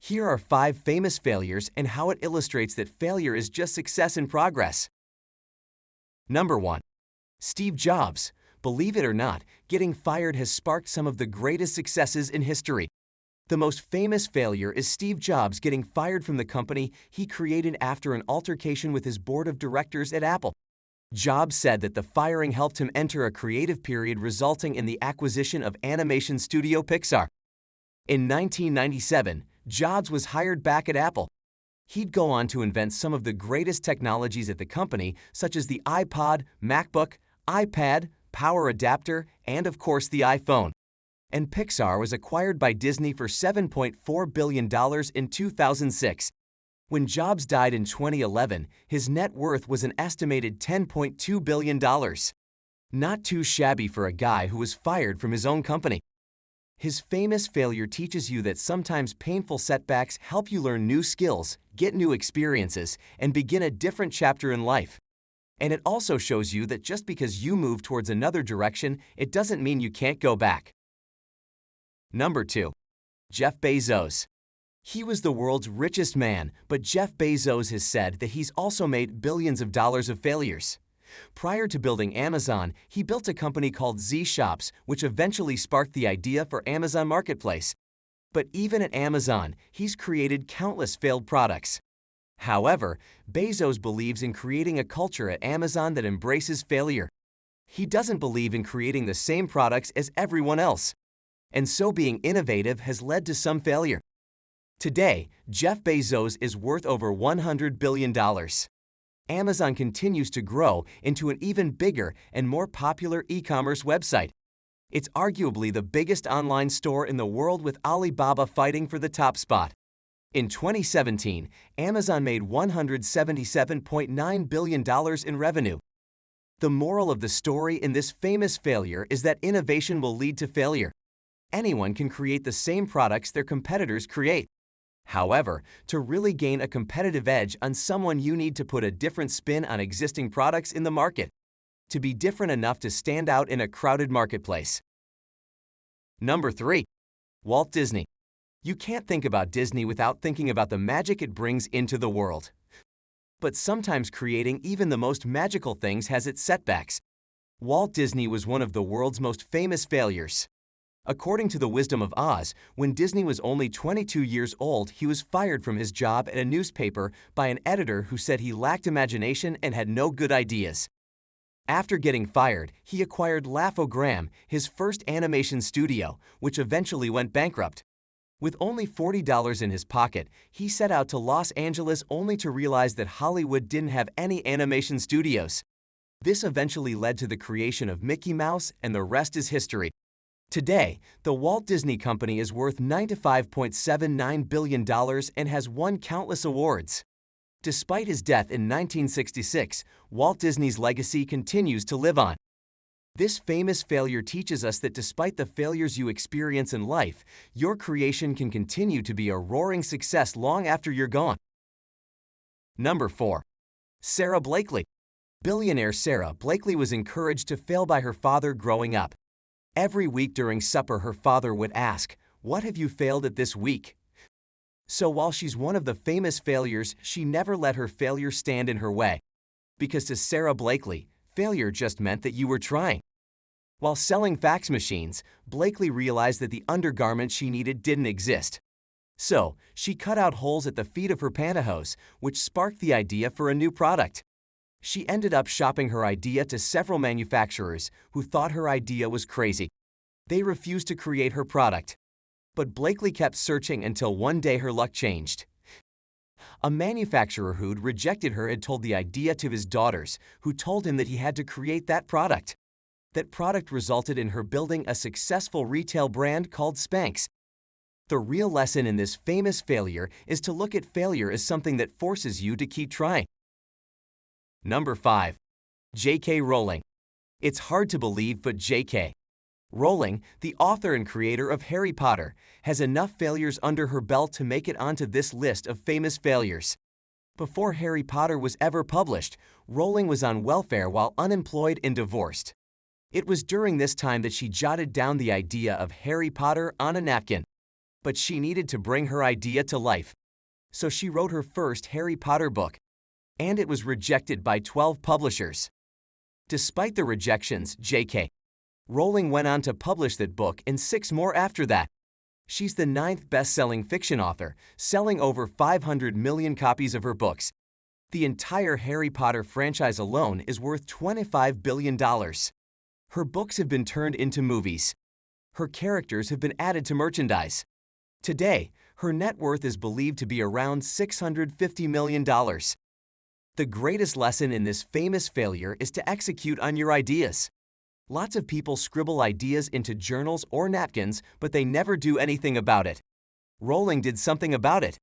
Here are 5 famous failures and how it illustrates that failure is just success in progress. Number 1. Steve Jobs. Believe it or not, getting fired has sparked some of the greatest successes in history. The most famous failure is Steve Jobs getting fired from the company he created after an altercation with his board of directors at Apple. Jobs said that the firing helped him enter a creative period resulting in the acquisition of animation studio Pixar. In 1997, Jobs was hired back at Apple. He'd go on to invent some of the greatest technologies at the company, such as the iPod, MacBook, iPad, power adapter, and of course the iPhone. And Pixar was acquired by Disney for $7.4 billion in 2006. When Jobs died in 2011, his net worth was an estimated $10.2 billion. Not too shabby for a guy who was fired from his own company. His famous failure teaches you that sometimes painful setbacks help you learn new skills, get new experiences, and begin a different chapter in life. And it also shows you that just because you move towards another direction, it doesn't mean you can't go back. Number 2. Jeff Bezos. He was the world's richest man, but Jeff Bezos has said that he's also made billions of dollars of failures. Prior to building Amazon, he built a company called Z-Shops, which eventually sparked the idea for Amazon Marketplace. But even at Amazon, he's created countless failed products. However, Bezos believes in creating a culture at Amazon that embraces failure. He doesn't believe in creating the same products as everyone else. And so being innovative has led to some failure. Today, Jeff Bezos is worth over $100 billion. Amazon continues to grow into an even bigger and more popular e-commerce website. It's arguably the biggest online store in the world, with Alibaba fighting for the top spot. In 2017, Amazon made $177.9 billion in revenue. The moral of the story in this famous failure is that innovation will lead to failure. Anyone can create the same products their competitors create. However, to really gain a competitive edge on someone, you need to put a different spin on existing products in the market, to be different enough to stand out in a crowded marketplace. Number 3. Walt Disney. You can't think about Disney without thinking about the magic it brings into the world. But sometimes creating even the most magical things has its setbacks. Walt Disney was one of the world's most famous failures. According to The Wisdom of Oz, when Disney was only 22 years old, he was fired from his job at a newspaper by an editor who said he lacked imagination and had no good ideas. After getting fired, he acquired Laugh-O-Gram, his first animation studio, which eventually went bankrupt. With only $40 in his pocket, he set out to Los Angeles only to realize that Hollywood didn't have any animation studios. This eventually led to the creation of Mickey Mouse, and the rest is history. Today, the Walt Disney Company is worth $95.79 billion and has won countless awards. Despite his death in 1966, Walt Disney's legacy continues to live on. This famous failure teaches us that despite the failures you experience in life, your creation can continue to be a roaring success long after you're gone. Number 4. Sara Blakely. Billionaire Sara Blakely was encouraged to fail by her father growing up. Every week during supper, her father would ask, "What have you failed at this week?" So while she's one of the famous failures, she never let her failure stand in her way. Because to Sara Blakely, failure just meant that you were trying. While selling fax machines, Blakely realized that the undergarment she needed didn't exist. So she cut out holes at the feet of her pantyhose, which sparked the idea for a new product. She ended up shopping her idea to several manufacturers who thought her idea was crazy. They refused to create her product. But Blakely kept searching until one day her luck changed. A manufacturer who'd rejected her had told the idea to his daughters, who told him that he had to create that product. That product resulted in her building a successful retail brand called Spanx. The real lesson in this famous failure is to look at failure as something that forces you to keep trying. Number 5. J.K. Rowling. It's hard to believe, but J.K. Rowling, the author and creator of Harry Potter, has enough failures under her belt to make it onto this list of famous failures. Before Harry Potter was ever published, Rowling was on welfare while unemployed and divorced. It was during this time that she jotted down the idea of Harry Potter on a napkin. But she needed to bring her idea to life. So she wrote her first Harry Potter book, and it was rejected by 12 publishers. Despite the rejections, J.K. Rowling went on to publish that book and 6 more after that. She's the 9th best-selling fiction author, selling over 500 million copies of her books. The entire Harry Potter franchise alone is worth $25 billion. Her books have been turned into movies. Her characters have been added to merchandise. Today, her net worth is believed to be around $650 million. The greatest lesson in this famous failure is to execute on your ideas. Lots of people scribble ideas into journals or napkins, but they never do anything about it. Rowling did something about it.